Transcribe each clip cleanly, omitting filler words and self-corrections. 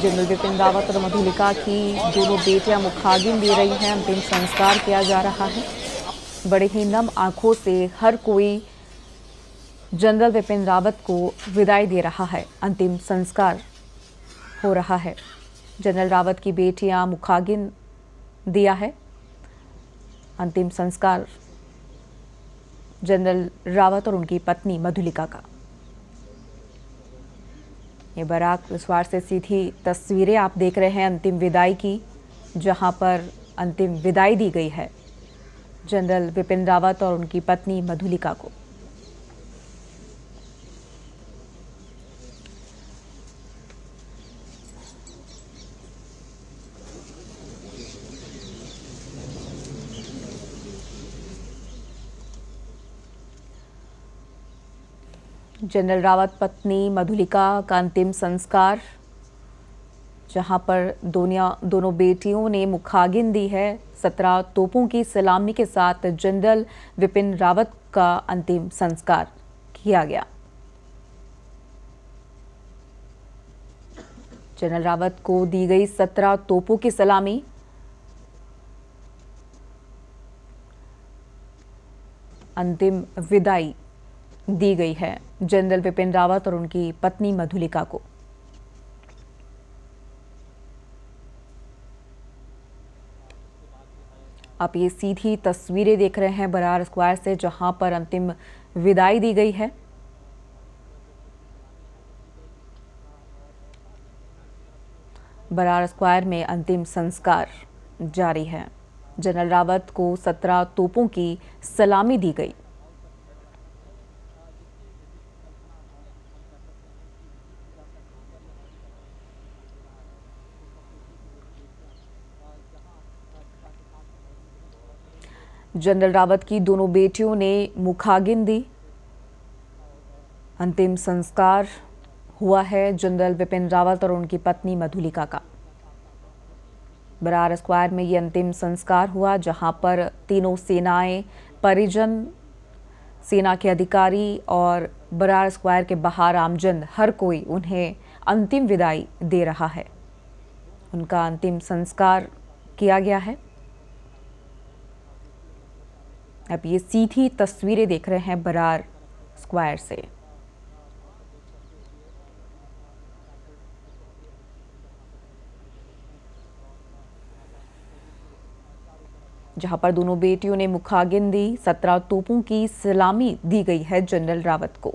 General Bipin Rawat और मधुलिका की दोनों बेटियां मुखाग्नि दे रही हैं। अंतिम संस्कार किया जा रहा है। बड़े ही नम आंखों से हर कोई जनरल बिपिन रावत को विदाई दे रहा है। अंतिम संस्कार हो रहा है। जनरल रावत की बेटियां मुखाग्नि दिया है। अंतिम संस्कार जनरल रावत और उनकी पत्नी मधुलिका का। ये बराक रिसवार से सीधी तस्वीरें आप देख रहे हैं अंतिम विदाई की, जहां पर अंतिम विदाई दी गई है जनरल बिपिन रावत और उनकी पत्नी मधुलिका को। जनरल रावत पत्नी मधुलिका का अंतिम संस्कार, जहां पर दोनों बेटियों ने मुखाग्नि दी है। 17 तोपों की सलामी के साथ जनरल बिपिन रावत का अंतिम संस्कार किया गया। जनरल रावत को दी गई 17 तोपों की सलामी। अंतिम विदाई दी गई है जनरल बिपिन रावत और उनकी पत्नी मधुलिका को। आप ये सीधी तस्वीरें देख रहे हैं बरार स्क्वायर से, जहां पर अंतिम विदाई दी गई है। बरार स्क्वायर में अंतिम संस्कार जारी है। जनरल रावत को 17 तोपों की सलामी दी गई। जनरल रावत की दोनों बेटियों ने मुखाग्नि दी। अंतिम संस्कार हुआ है जनरल बिपिन रावत और उनकी पत्नी मधुलिका का। बरार स्क्वायर में ये अंतिम संस्कार हुआ, जहां पर तीनों सेनाएं, परिजन, सेना के अधिकारी और बरार स्क्वायर के बाहर आमजन, हर कोई उन्हें अंतिम विदाई दे रहा है। उनका अंतिम संस्कार किया गया है। अब ये सीधी तस्वीरें देख रहे हैं बरार स्क्वायर से। जहां पर दोनों बेटियों ने मुखाग्नि दी। 17 तोपों की सलामी दी गई है जनरल रावत को।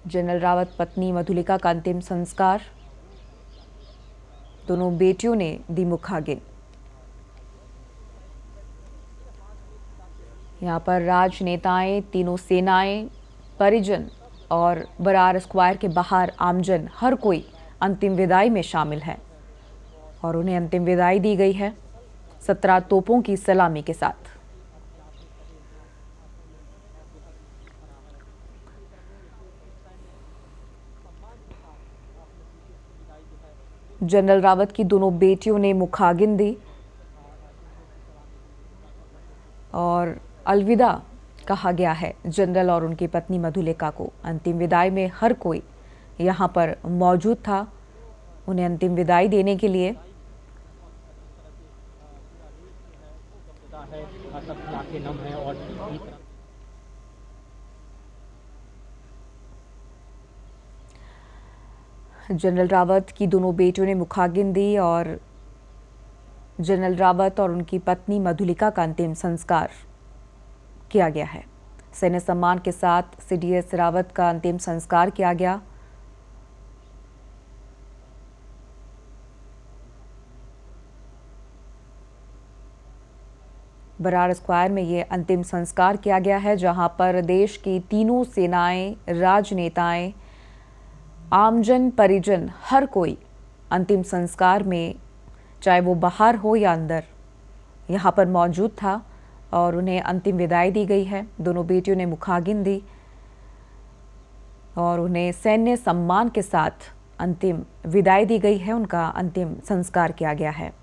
जनरल रावत पत्नी मधुलिका का अंतिम संस्कार। दोनों बेटियों ने दी मुखाग्नि। यहाँ पर राजनेताएं, तीनों सेनाएं, परिजन और बरार स्क्वायर के बाहर आमजन, हर कोई अंतिम विदाई में शामिल है और उन्हें अंतिम विदाई दी गई है 17 तोपों की सलामी के साथ। जनरल रावत की दोनों बेटियों ने मुखाग्नि दी और अलविदा कहा गया है जनरल और उनकी पत्नी मधुलिका को। अंतिम विदाई में हर कोई यहाँ पर मौजूद था उन्हें अंतिम विदाई देने के लिए। जनरल रावत की दोनों बेटियों ने मुखाग्नि दी और जनरल रावत और उनकी पत्नी मधुलिका का अंतिम संस्कार किया गया है। सैन्य सम्मान के साथ सीडीएस रावत का अंतिम संस्कार किया गया। बरार स्क्वायर में ये अंतिम संस्कार किया गया है, जहां पर देश की तीनों सेनाएं, राजनेताएं, आमजन, परिजन, हर कोई अंतिम संस्कार में, चाहे वो बाहर हो या अंदर, यहाँ पर मौजूद था और उन्हें अंतिम विदाई दी गई है। दोनों बेटियों ने मुखाग्नि दी और उन्हें सैन्य सम्मान के साथ अंतिम विदाई दी गई है। उनका अंतिम संस्कार किया गया है।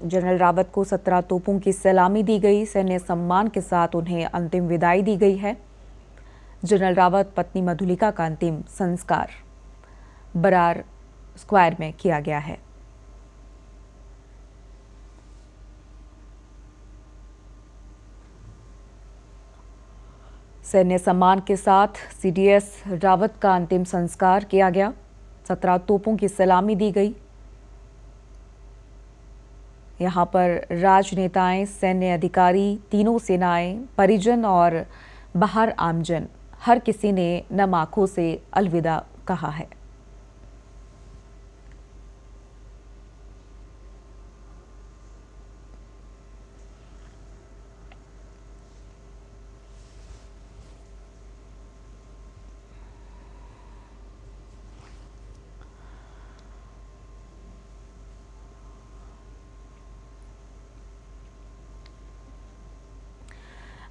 जनरल रावत को 17 तोपों की सलामी दी गई। सैन्य सम्मान के साथ उन्हें अंतिम विदाई दी गई है। जनरल रावत पत्नी मधुलिका का अंतिम संस्कार बरार स्क्वायर में किया गया है। सैन्य सम्मान के साथ सीडीएस रावत का अंतिम संस्कार किया गया। 17 तोपों की सलामी दी गई। यहां पर राजनेताएं, सैन्य अधिकारी, तीनों सेनाएं, परिजन और बाहर आमजन, हर किसी ने नम आंखों से अलविदा कहा है।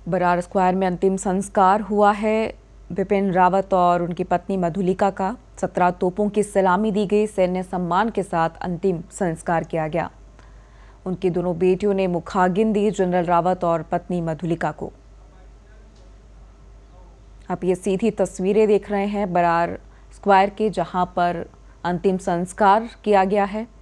बरार स्क्वायर में अंतिम संस्कार हुआ है बिपिन रावत और उनकी पत्नी मधुलिका का। 17 तोपों की सलामी दी गई। सैन्य सम्मान के साथ अंतिम संस्कार किया गया। उनकी दोनों बेटियों ने मुखाग्नि दी जनरल रावत और पत्नी मधुलिका को। आप ये सीधी तस्वीरें देख रहे हैं बरार स्क्वायर के, जहां पर अंतिम संस्कार किया गया है।